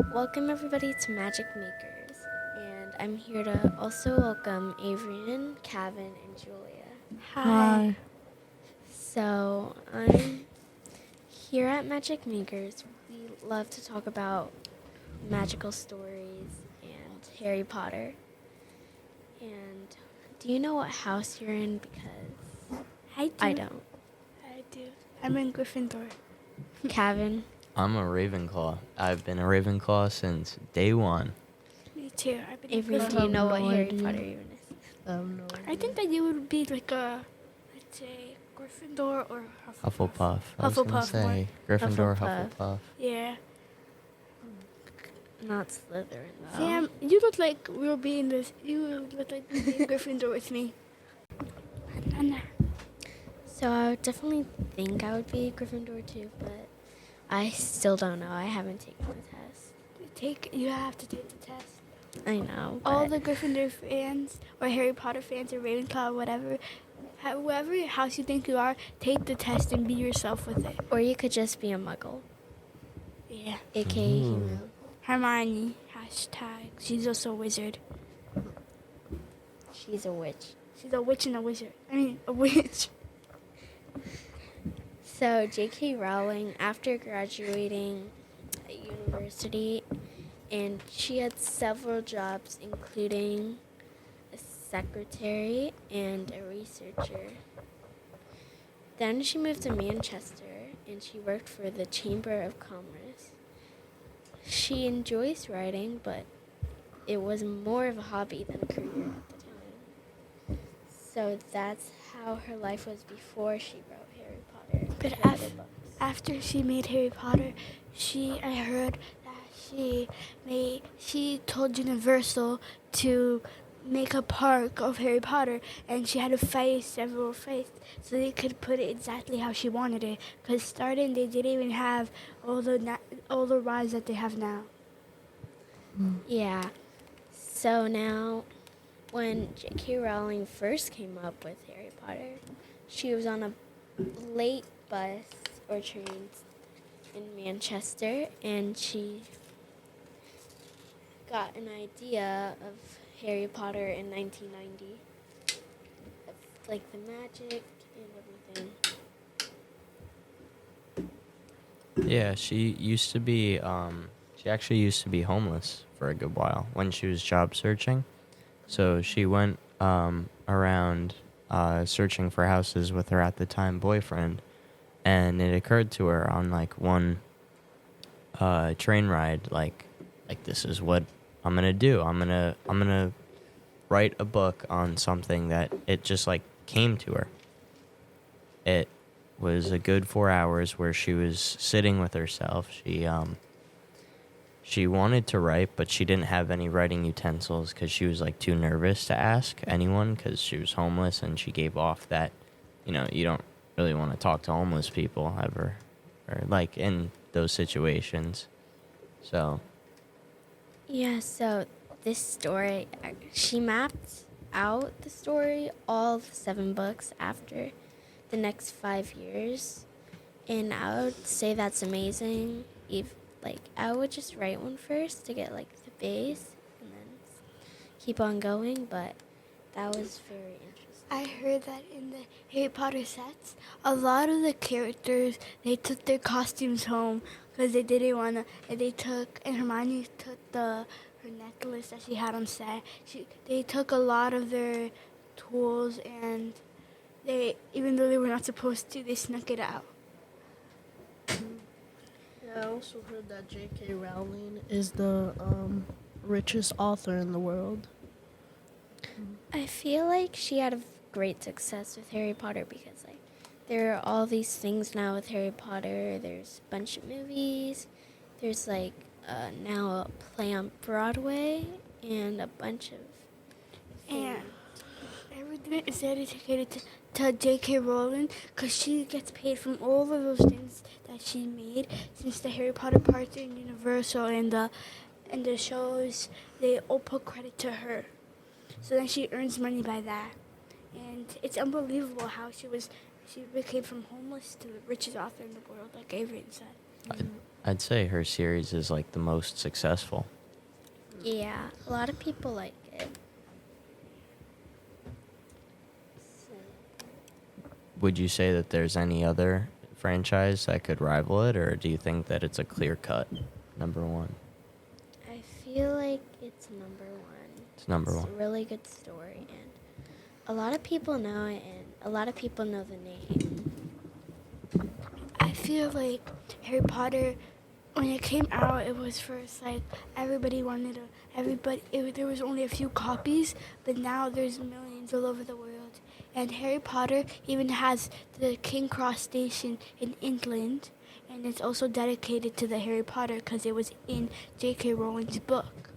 Welcome everybody to Magic Makers, and I'm here to also welcome Avrian, Kevin, and Julia. Hi. So I'm here at Magic Makers. We love to talk about magical stories and Harry Potter. And do you know what house you're in? Because I don't. I do. I'm in Gryffindor. Kevin, I'm a Ravenclaw. I've been a Ravenclaw since day one. Me too. I've been in Avrian, do Gryffindor. you know no what Harry idea. Potter even is? No I think that you would be like a, let's say, Gryffindor or Hufflepuff. Hufflepuff. I was gonna Hufflepuff say Gryffindor, Hufflepuff. Hufflepuff. Yeah. Not Slytherin though. Sam, you look like we'll be in this. You look like you'll be in Gryffindor with me. Anna. So I would definitely think I would be Gryffindor too, but I still don't know. I haven't taken the test. You have to take the test. I know. All But the Gryffindor fans or Harry Potter fans or Ravenclaw, whatever, whoever house you think you are, take the test and be yourself with it. or you could just be a Muggle, Yeah. aka Ooh. human. Hermione, hashtag. She's also a wizard. She's a witch. She's a witch and a wizard. I mean, a witch. So J.K. Rowling, after graduating at university, and she had several jobs, including a secretary and a researcher. Then she moved to Manchester, and she worked for the Chamber of Commerce. She enjoys writing, but it was more of a hobby than a career at the time. So that's how her life was before she wrote Harry Potter. But and other books. After she made Harry Potter, I heard that she told Universal to make a park of Harry Potter, and she had to fight several fights so they could put it exactly how she wanted it. Because starting, they didn't even have all the rides that they have now. Yeah. So now, when J.K. Rowling first came up with Harry Potter, she was on a late bus or train in Manchester, and she got an idea of Harry Potter in 1990, of, like the magic and everything. Yeah, she actually used to be homeless for a good while when she was job searching. So she went around searching for houses with her at the time boyfriend, and it occurred to her on like one train ride, like this is what I'm gonna do. I'm gonna write a book on something that it just like came to her. It was a good 4 hours where she was sitting with herself. She wanted to write, but she didn't have any writing utensils because she was like too nervous to ask anyone because she was homeless, and she gave off that, you don't really want to talk to homeless people ever, or like in those situations. So Yeah, so this story, she mapped out the story, all 7 books after the next 5 years. And I would say that's amazing. I would just write one first to get like the base and then keep on going, but that was very interesting. I heard that in the Harry Potter sets, a lot of the characters, they took their costumes home because they didn't want to, and Hermione took her necklace that she had on set. They took a lot of their tools, and even though they were not supposed to, they snuck it out. Yeah, I also heard that J.K. Rowling is the richest author in the world. I feel like she had a great success with Harry Potter because there are all these things now with Harry Potter. There's a bunch of movies. There's now a play on Broadway and a bunch of And everything is dedicated to J.K. Rowling because she gets paid from all of those things that she made since the Harry Potter parts in Universal and the shows. They all put credit to her, so then she earns money by that. And it's unbelievable how she became from homeless to the richest author in the world, like Avrian said. I'd say her series is like the most successful. Yeah, a lot of people like it. Would you say that there's any other franchise that could rival it, or do you think that it's a clear cut number one? I feel like it's number one. It's number It's one. a really good story, and a lot of people know it, and a lot of people know the name. I feel like Harry Potter, when it came out, it was first like everybody wanted to. There was only a few copies, but now there's millions all over the world. And Harry Potter even has the King Cross Station in England, and it's also dedicated to the Harry Potter because it was in J.K. Rowling's book.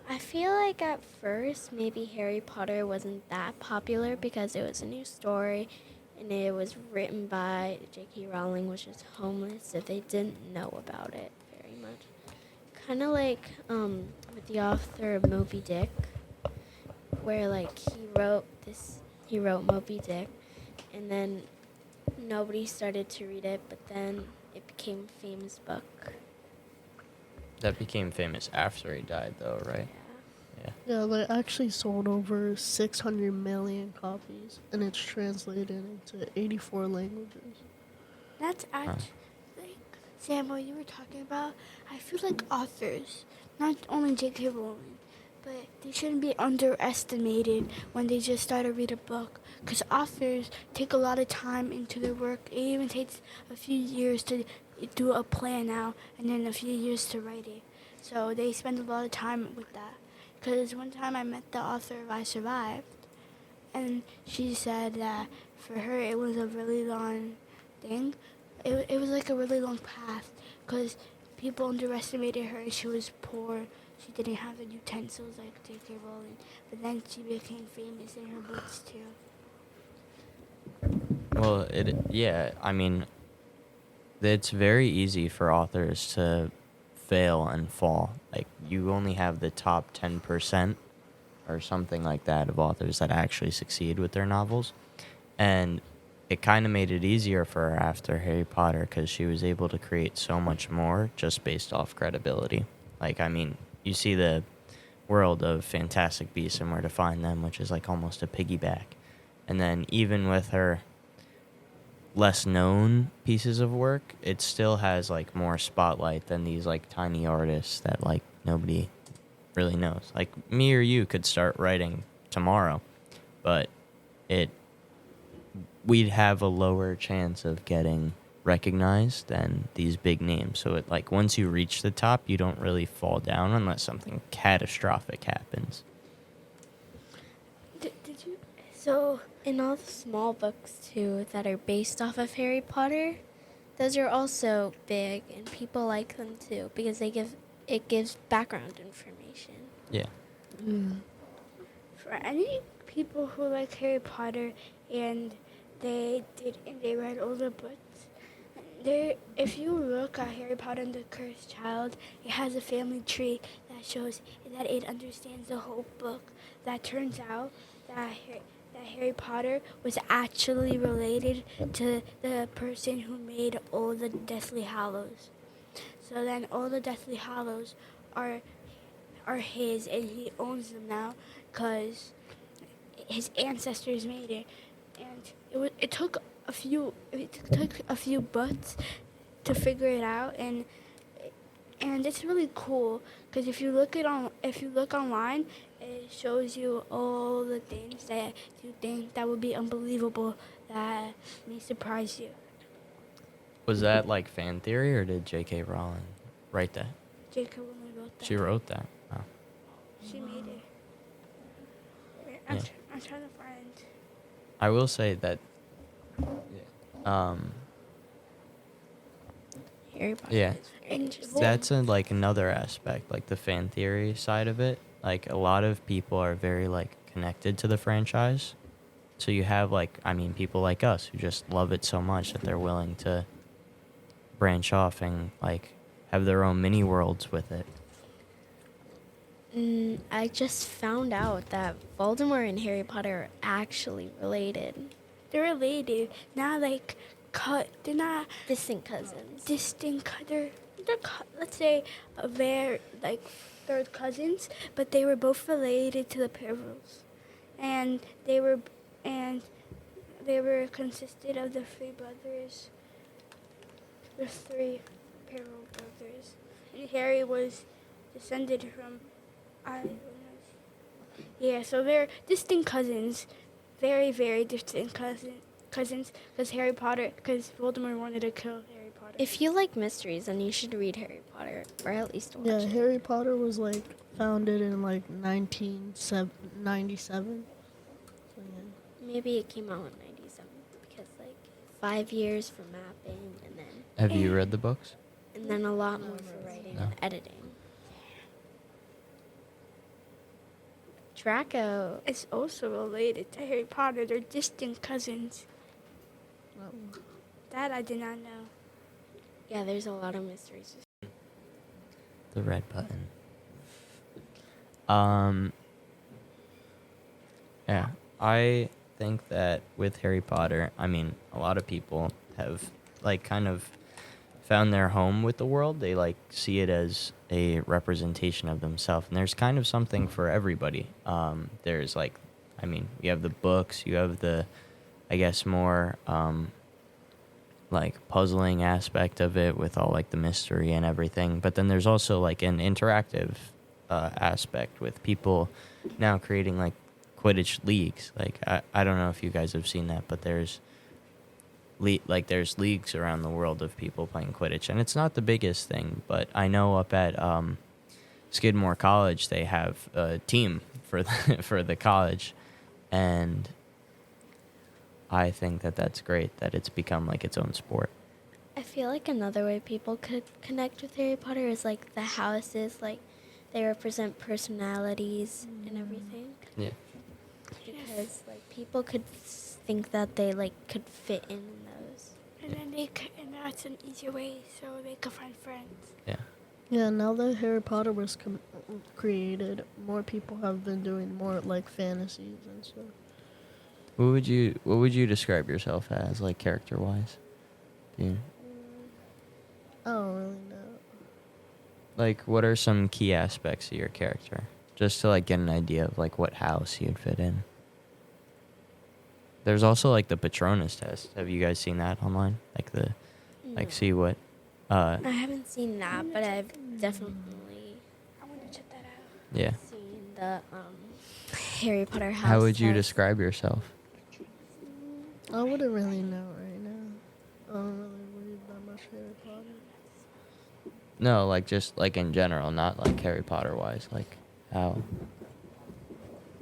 I feel like at first maybe Harry Potter wasn't that popular because it was a new story and it was written by J.K. Rowling, which is homeless, so they didn't know about it very much. Kind of like with the author of Moby Dick, where like he wrote Moby Dick, and then nobody started to read it, but then it became a famous book. That became famous after he died, though, right? Yeah. Yeah. Yeah, they actually sold over 600 million copies, and it's translated into 84 languages. That's actually, like, Sam, what you were talking about, I feel like authors, not only J.K. Rowling, but they shouldn't be underestimated when they just start to read a book. Because authors take a lot of time into their work. It even takes a few years to do a plan out and then a few years to write it. So they spend a lot of time with that. Because one time I met the author of I Survived, and she said that for her it was a really long thing. It was like a really long path because people underestimated her. She was poor. She didn't have the utensils like J.K. Rowling. But then she became famous in her books too. Well, I mean, it's very easy for authors to fail and fall. Like, you only have the top 10% or something like that of authors that actually succeed with their novels. And it kind of made it easier for her after Harry Potter because she was able to create so much more just based off credibility. Like, I mean, you see the world of Fantastic Beasts and Where to Find Them, which is like almost a piggyback. And then even with her less known pieces of work, it still has like more spotlight than these like tiny artists that like nobody really knows. Like me or you could start writing tomorrow, but we'd have a lower chance of getting recognized than these big names. So it like once you reach the top, you don't really fall down unless something catastrophic happens. Did you? So And all the small books too that are based off of Harry Potter, those are also big and people like them too because it gives background information. Yeah. for any people who like Harry Potter and they read all the books, if you look at Harry Potter and the Cursed Child, it has a family tree that shows that it understands the whole book. That turns out that Harry Potter was actually related to the person who made all the Deathly Hallows. So then all the Deathly Hallows are his, and he owns them now because his ancestors made it. And it took a few books to figure it out, and it's really cool because if you look online, it shows you all the things that you think that would be unbelievable that may surprise you. Was that like fan theory, or did J.K. Rowling write that? J.K. Rowling wrote that. She wrote that. Wow. She made it. Yeah. I'm trying to find. I will say that. Harry Potter Yeah. is very interesting. That's like another aspect, like the fan theory side of it. Like a lot of people are very like connected to the franchise. So you have like, I mean, people like us who just love it so much that they're willing to branch off and like have their own mini worlds with it. I just found out that Voldemort and Harry Potter are actually related. They're related. Now, like, they're not Distant cousins. distinct. Let's say they're like third cousins, but they were both related to the Perils, and they were consisted of the three brothers, the three Peril brothers, and Harry was descended from I don't know. Yeah, so they're distinct cousins, very very distinct cousins, because Voldemort wanted to kill Harry Potter. If you like mysteries, then you should read Harry Potter, or at least watch Yeah, it. Harry Potter was like founded in like 1997. So, yeah. Maybe it came out in 97 because like 5 years for mapping Have you read the books? and then a lot more for writing No. and editing. Draco. It's also related to Harry Potter. They're distant cousins. That I did not know. Yeah, there's a lot of mysteries. The red button. Yeah, I think that with Harry Potter, I mean, a lot of people have like kind of found their home with the world. They like see it as a representation of themselves, and there's kind of something for everybody. There's like, I mean, you have the books, you have the, I guess, more like puzzling aspect of it with all like the mystery and everything, but then there's also like an interactive aspect with people now creating like Quidditch leagues. Like I don't know if you guys have seen that, but there's there's leagues around the world of people playing Quidditch, and it's not the biggest thing, but I know up at Skidmore College they have a team for for the college, and I think that that's great that it's become like its own sport. I feel like another way people could connect with Harry Potter is like the houses, like they represent personalities and everything. Yeah. Because like people could think that they like could fit in those. And then and that's an easier way so they could find friends. Yeah. Yeah, now that Harry Potter was created, more people have been doing more like fantasies and stuff. What would you describe yourself as, like, character wise? Yeah. I don't really know. Like, what are some key aspects of your character? Just to like get an idea of like what house you'd fit in. There's also like the Patronus test. Have you guys seen that online? Like like see what I haven't seen that, but I've definitely I want to check that out. yeah. seen the Harry Potter house. How would you test. describe yourself? I wouldn't really know right now. I don't really read that much Harry Potter. No, like just like in general, not like Harry Potter wise. Like how?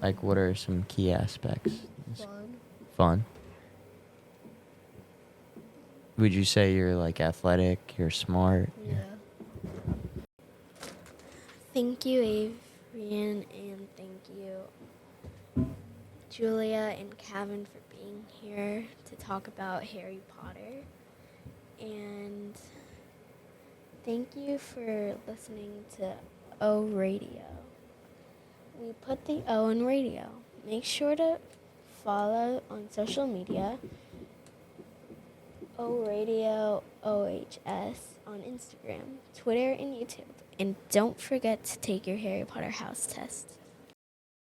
Like what are some key aspects? Fun. Fun. Would you say you're like athletic? You're smart? Yeah. Thank you, Avrian, and thank you, Julia and Kevin, for being here to talk about Harry Potter. And thank you for listening to O Radio. We put the O in radio. Make sure to follow on social media, O Radio OHS on Instagram, Twitter, and YouTube. And don't forget to take your Harry Potter house test.